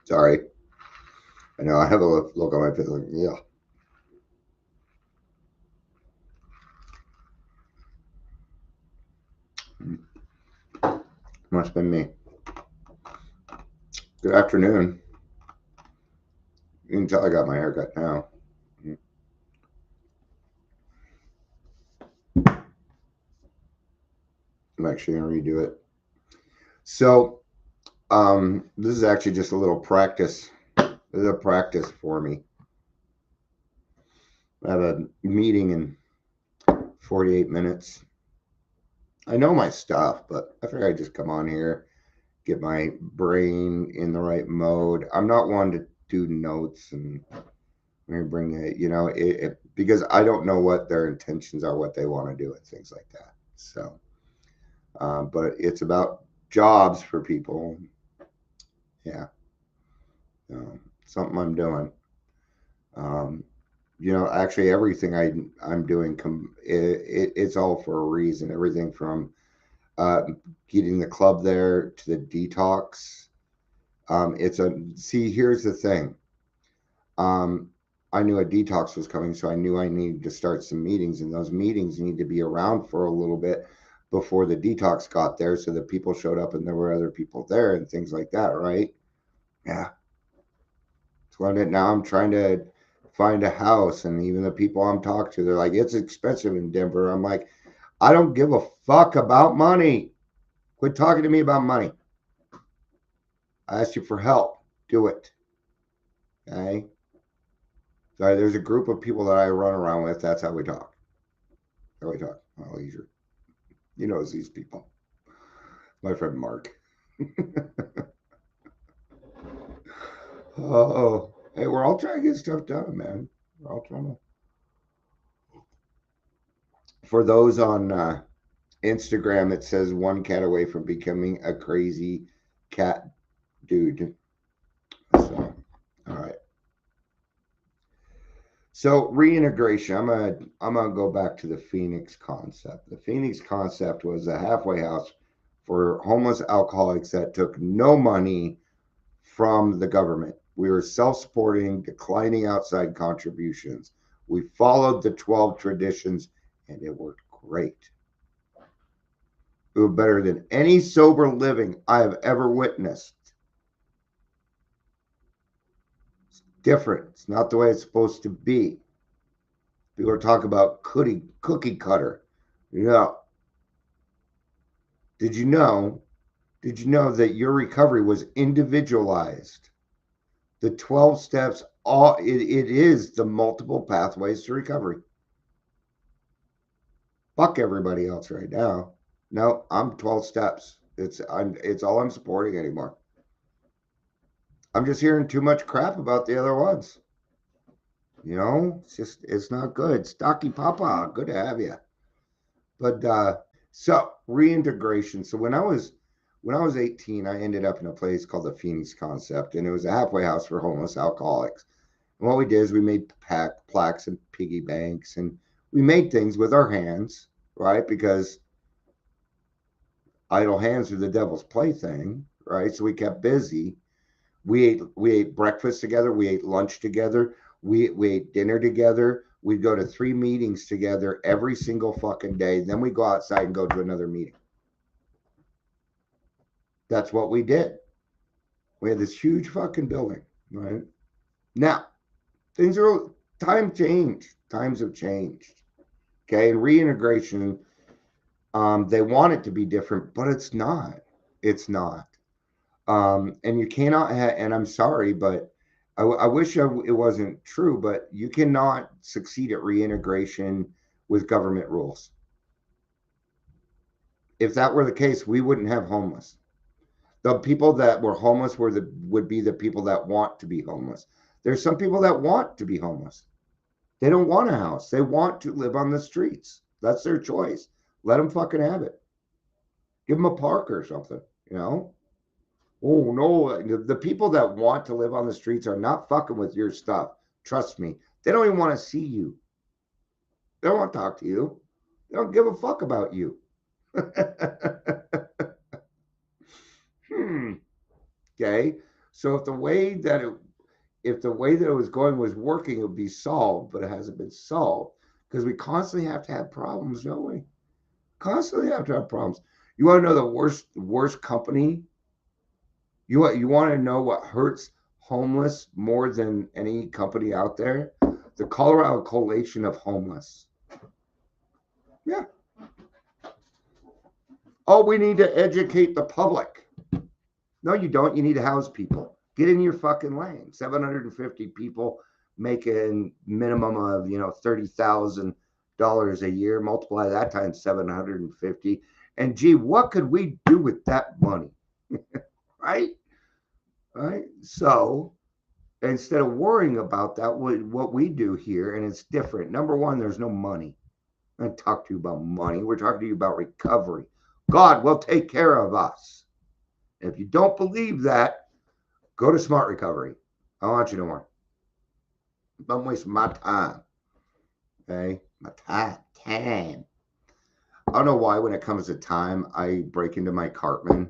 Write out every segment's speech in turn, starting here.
Sorry. I know I have a look on my face like, yeah. Must have been me. Good afternoon. You can tell I got my haircut now. I'm actually going to redo it. So, this is actually just a little practice. This is a practice for me. I have a meeting in 48 minutes. I know my stuff, but I figured I'd just come on here, get my brain in the right mode. I'm not one to do notes and bring it, because I don't know what their intentions are, what they want to do, and things like that. So, but it's about jobs for people. Yeah, something I'm doing. Um, actually, everything I'm doing, it's all for a reason. Everything from uh, getting the club there to the detox. Here's the thing. Um, I knew a detox was coming, so I knew I needed to start some meetings, and those meetings need to be around for a little bit before the detox got there, so that people showed up and there were other people there and things like that, right? Yeah. So now I'm trying to find a house, and even the people I'm talking to, they're like, it's expensive in Denver. I'm like, I don't give a fuck about money. Quit talking to me about money. I asked you for help. Do it. Okay. So there's a group of people that I run around with. That's how we talk. How we talk. I'll leisure. He knows these people. My friend Mark. Oh, hey, we're all trying to get stuff done, man. We're all trying to. For those on Instagram, it says one cat away from becoming a crazy cat dude. So, all right. So reintegration. I'm gonna go back to the Phoenix concept. The Phoenix concept was a halfway house for homeless alcoholics that took no money from the government. We were self-supporting, declining outside contributions. We followed the 12 traditions, and it worked great. It was better than any sober living I have ever witnessed. It's different. It's not the way it's supposed to be. People are talking about cookie cutter. Yeah. Did you know? Did you know that your recovery was individualized? The 12 steps, it is the multiple pathways to recovery. Fuck everybody else right now. No, I'm 12 steps. It's all I'm supporting anymore. I'm just hearing too much crap about the other ones. It's not good. Stocky Papa, good to have you. But so reintegration. So when I was 18, I ended up in a place called the Phoenix Concept, and it was a halfway house for homeless alcoholics. And what we did is we made plaques and piggy banks, and we made things with our hands, right? Because idle hands are the devil's plaything, right? So we kept busy. We ate breakfast together. We ate lunch together. We ate dinner together. We'd go to 3 meetings together every single fucking day. Then we go outside and go to another meeting. That's what we did. We had this huge fucking building, right? Now, things are time changed. Times have changed. Okay, and reintegration, they want it to be different, but it's not. It's not. And you cannot and I'm sorry, but I wish it wasn't true, but you cannot succeed at reintegration with government rules. If that were the case, we wouldn't have homeless. The people that were homeless would be the people that want to be homeless. There's some people that want to be homeless. They don't want a house. They want to live on the streets. That's their choice. Let them fucking have it. Give them a park or something, you know? Oh no, the people that want to live on the streets are not fucking with your stuff. Trust me. They don't even want to see you. They don't want to talk to you. They don't give a fuck about you. hmm. Okay. So if the way that it was going was working, it would be solved, but it hasn't been solved because we constantly have to have problems, don't we? Constantly have to have problems. You want to know the worst company? You want to know what hurts homeless more than any company out there? The Colorado Coalition of Homeless. Yeah. Oh, we need to educate the public. No, you don't. You need to house people. Get in your fucking lane. 750 people making minimum of $30,000 a year. Multiply that times 750. And gee, what could we do with that money? Right? Right? So instead of worrying about that, what we do here, and it's different. Number one, there's no money. I'm going to talk to you about money. We're talking to you about recovery. God will take care of us. If you don't believe that, go to Smart Recovery. I don't want you no more. Don't waste my time. Okay? My time. I don't know why when it comes to time, I break into my Cartman.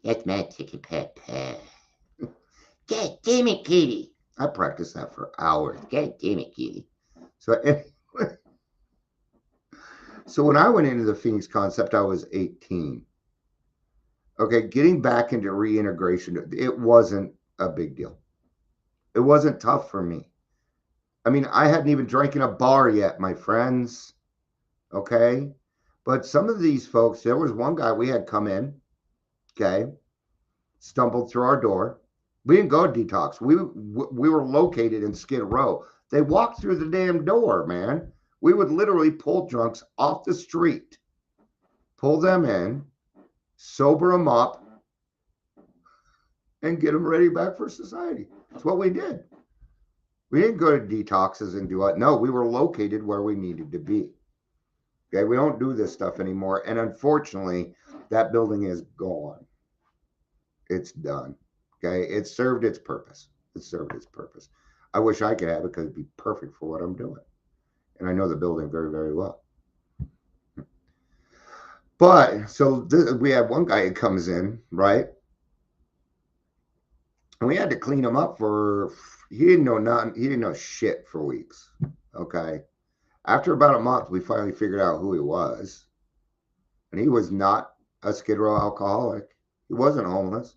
That's my ticket, Papa. God damn it, Kitty. I practiced that for hours. God damn it, Kitty. So anyway, so when I went into the Phoenix concept, I was 18. Okay, getting back into reintegration, it wasn't a big deal. It wasn't tough for me. I mean, I hadn't even drank in a bar yet, my friends. Okay. But some of these folks, there was one guy we had come in, okay, stumbled through our door. We didn't go to detox. We were located in Skid Row. They walked through the damn door, man. We would literally pull drunks off the street, pull them in, sober them up, and get them ready back for society. That's what we did. We didn't go to detoxes and do it. No, we were located where we needed to be. Okay, we don't do this stuff anymore. And unfortunately, that building is gone. It's done. Okay, it served its purpose. It served its purpose. I wish I could have it because it'd be perfect for what I'm doing. And I know the building very, very well. But so we have one guy who comes in, right? And we had to clean him up he didn't know nothing. He didn't know shit for weeks. Okay. After about a month, we finally figured out who he was. And he was not a Skid Row alcoholic. He wasn't homeless.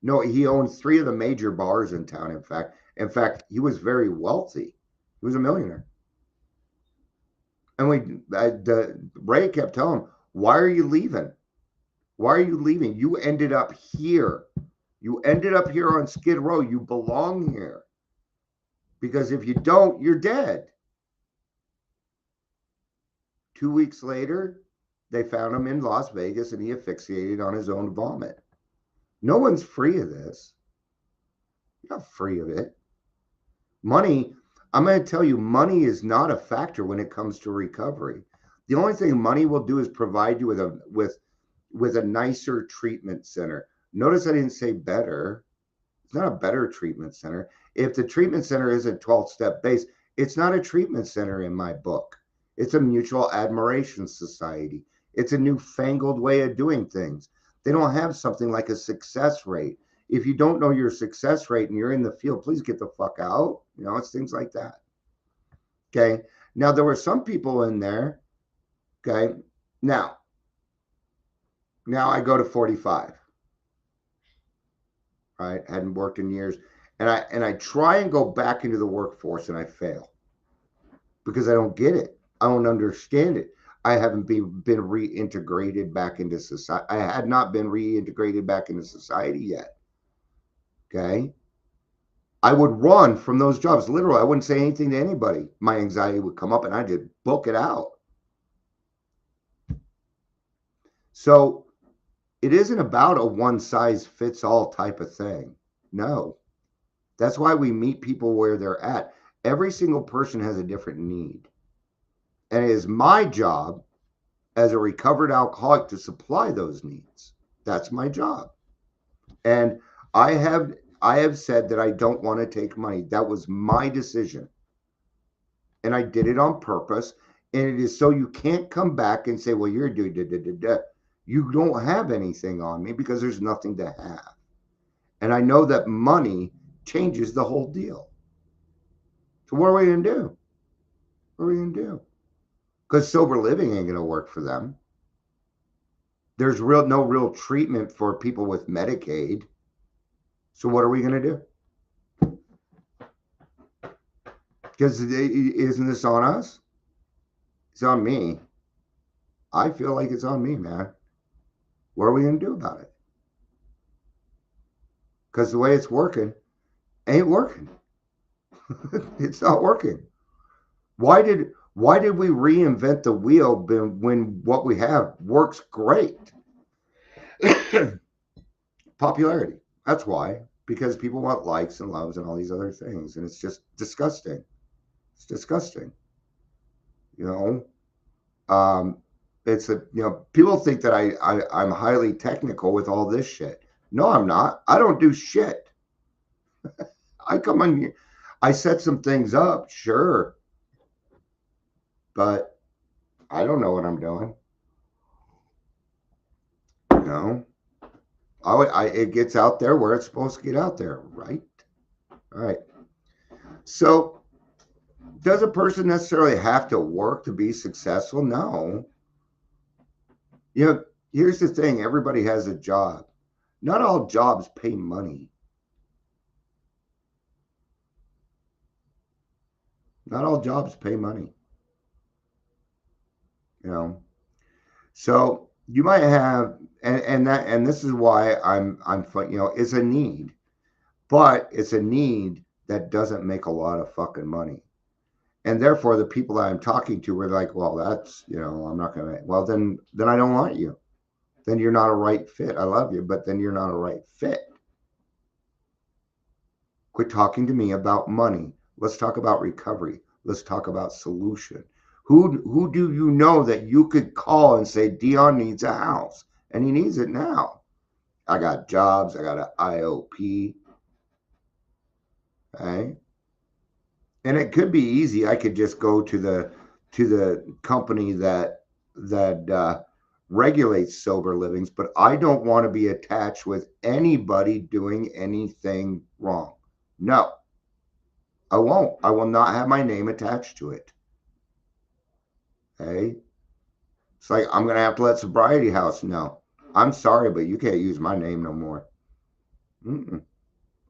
No, he owned 3 of the major bars in town, in fact, he was very wealthy. He was a millionaire. And Ray kept telling him, why are you leaving? Why are you leaving? You ended up here. You ended up here on Skid Row. You belong here. Because if you don't, you're dead. 2 weeks later, they found him in Las Vegas and he asphyxiated on his own vomit. No one's free of this. You're not free of it. Money, I'm going to tell you, money is not a factor when it comes to recovery. The only thing money will do is provide you with a nicer treatment center. Notice I didn't say better. It's not a better treatment center. If the treatment center is a 12-step base, it's not a treatment center in my book. It's a mutual admiration society. It's a newfangled way of doing things. They don't have something like a success rate. If you don't know your success rate and you're in the field, please get the fuck out. It's things like that. Okay. Now, there were some people in there. Okay. Now I go to 45. Right. Hadn't worked in years. And I try and go back into the workforce and I fail because I don't get it. I don't understand it. I haven't been reintegrated back into society. I had not been reintegrated back into society yet. Okay. I would run from those jobs. Literally, I wouldn't say anything to anybody. My anxiety would come up and I just book it out. So it isn't about a one size fits all type of thing. No. That's why we meet people where they're at. Every single person has a different need. And it is my job as a recovered alcoholic to supply those needs. That's my job. And I have said that I don't want to take money. That was my decision. And I did it on purpose. And it is so you can't come back and say, well, you're doing. You don't have anything on me because there's nothing to have. And I know that money changes the whole deal. So what are we going to do? What are we going to do? Because sober living ain't going to work for them. There's no real treatment for people with Medicaid. So what are we going to do? Because isn't this on us? It's on me. I feel like it's on me, man. What are we going to do about it? Because the way it's working ain't working. It's not working. Why did we reinvent the wheel when what we have works great? Popularity. That's why. Because people want likes and loves and all these other things, and it's just disgusting. It's disgusting. You know, it's people think that I'm highly technical with all this shit. No, I'm not. I don't do shit. I come on here, I set some things up, sure, but I don't know what I'm doing. You know, it gets out there where it's supposed to get out there, right? All right. So, does a person necessarily have to work to be successful? No. Here's the thing: everybody has a job. Not all jobs pay money. Not all jobs pay money. You know, so you might have, and this is why I'm it's a need, but it's a need that doesn't make a lot of fucking money. And therefore the people that I'm talking to were like, well, that's, I'm not gonna, well, then I don't want you. Then you're not a right fit. I love you, but then you're not a right fit. Quit talking to me about money. Let's talk about recovery. Let's talk about solution. Who do you know that you could call and say Dion needs a house and he needs it now? I got jobs. I got an IOP. Okay. And it could be easy. I could just go to the company that regulates sober livings, but I don't want to be attached with anybody doing anything wrong. No, I won't. I will not have my name attached to it. Okay. It's like I'm gonna have to let Sobriety House know. I'm sorry, but you can't use my name no more. Mm-mm.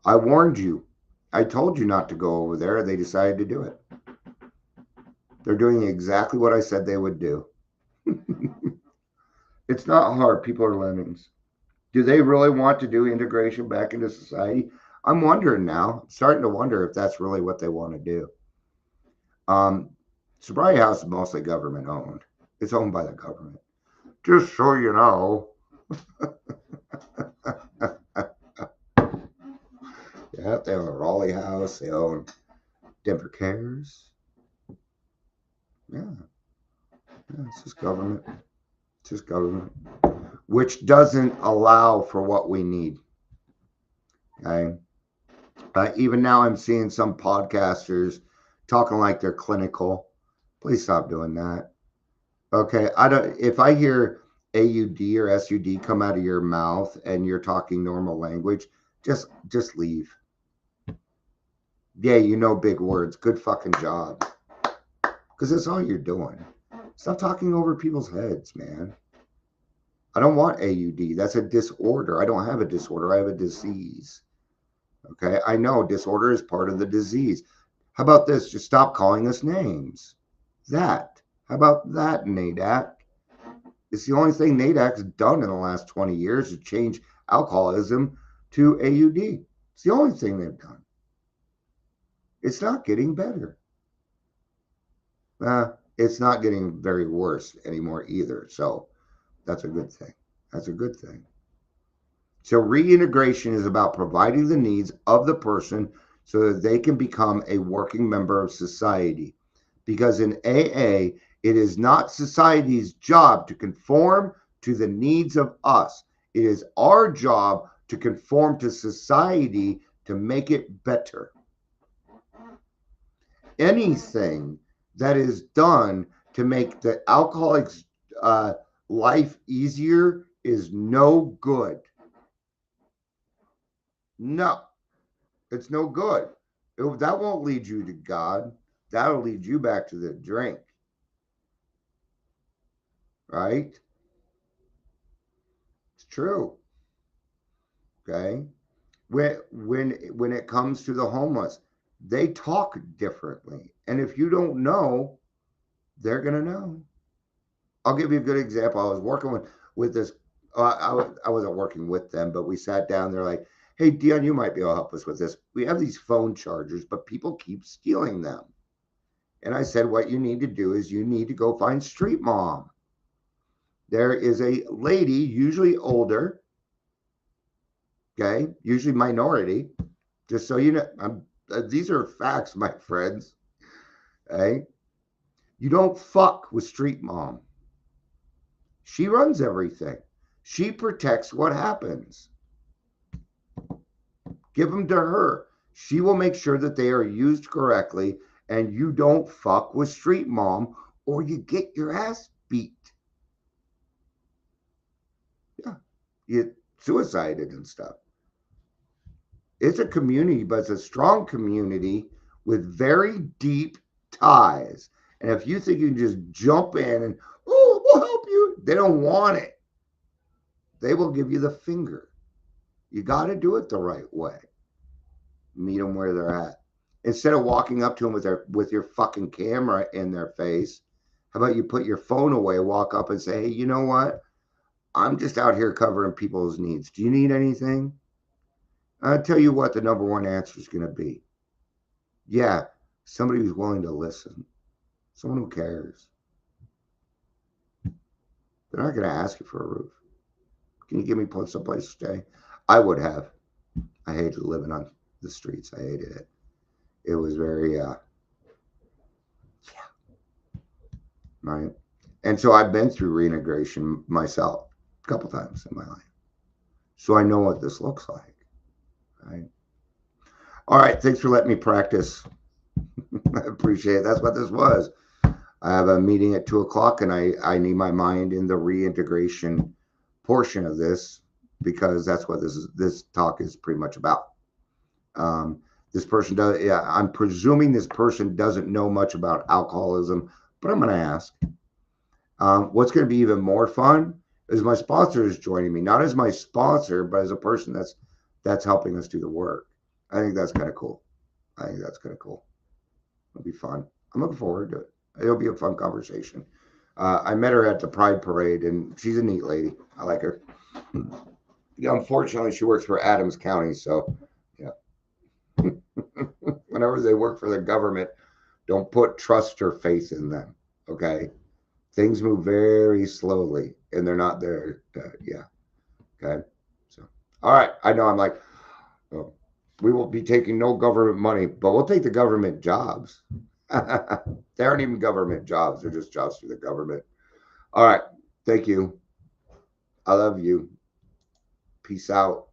I warned you. I told you not to go over there. They decided to do it. They're doing exactly what I said they would do. It's not hard. People are lemmings. Do they really want to do integration back into society? I'm wondering now. I'm starting to wonder if that's really what they want to do. Sobriety House is mostly government owned. It's owned by the government. Just so you know. Yeah, they own Raleigh House. They own Denver Cares. Yeah, it's just government. It's just government, which doesn't allow for what we need. Okay. Even now, I'm seeing some podcasters talking like they're clinical. Please stop doing that. Okay, I don't. If I hear AUD or SUD come out of your mouth and you're talking normal language, just leave. Yeah, big words. Good fucking job. Because that's all you're doing. Stop talking over people's heads, man. I don't want AUD. That's a disorder. I don't have a disorder. I have a disease. Okay, I know disorder is part of the disease. How about this? Just stop calling us names. That. How about that, NADAC? It's the only thing NADAC's done in the last 20 years to change alcoholism to AUD. It's the only thing they've done. It's not getting better. It's not getting very worse anymore either. So that's a good thing. That's a good thing. So reintegration is about providing the needs of the person so that they can become a working member of society. Because in AA, it is not society's job to conform to the needs of us. It is our job to conform to society to make it better. Anything that is done to make the alcoholic's life easier is no good. No, it's no good. That won't lead you to God. That'll lead you back to the drink, right? It's true. Okay. When it comes to the homeless, they talk differently, and if you don't know, they're gonna know. I'll give you a good example. I was working with this. I wasn't working with them, but we sat down. They're like, "Hey, Dion, you might be able to help us with this. We have these phone chargers, but people keep stealing them." And I said, "What you need to do is you need to go find Street Mom. There is a lady, usually older, okay, usually minority. Just so you know, these are facts, my friends. Okay, you don't fuck with Street Mom. She runs everything. She protects what happens. Give them to her. She will make sure that they are used correctly, and you don't fuck with Street Mom or you get your ass beat. Yeah, you get suicided and stuff. It's a community, but it's a strong community with very deep ties. And if you think you can just jump in and, oh, we'll help you, they don't want it. They will give you the finger. You got to do it the right way. Meet them where they're at. Instead of walking up to them with your fucking camera in their face, how about you put your phone away, walk up and say, hey, you know what? I'm just out here covering people's needs. Do you need anything? I'll tell you what the number one answer is going to be. Yeah, somebody who's willing to listen, someone who cares. They're not going to ask you for a roof. Can you give me someplace to stay? I would have. I hated living on the streets. I hated it. It was very, right. And so I've been through reintegration myself a couple times in my life. So I know what this looks like. Right. All right. Thanks for letting me practice. I appreciate it. That's what this was. I have a meeting at 2 o'clock, and I need my mind in the reintegration portion of this because that's what this talk is pretty much about. This person does. Yeah, I'm presuming this person doesn't know much about alcoholism, but I'm going to ask. What's going to be even more fun is my sponsor is joining me, not as my sponsor, but as a person that's helping us do the work. I think that's kind of cool. I think that's kind of cool. It'll be fun. I'm looking forward to it. It'll be a fun conversation. I met her at the Pride Parade, and she's a neat lady. I like her. Yeah, unfortunately, she works for Adams County, so yeah. Whenever they work for the government, don't put trust or faith in them. Okay, things move very slowly, and they're not there. Yeah. Okay. So, all right. I know I'm like, oh, we will be taking no government money, but we'll take the government jobs. They aren't even government jobs. They're just jobs through the government. All right. Thank you. I love you. Peace out.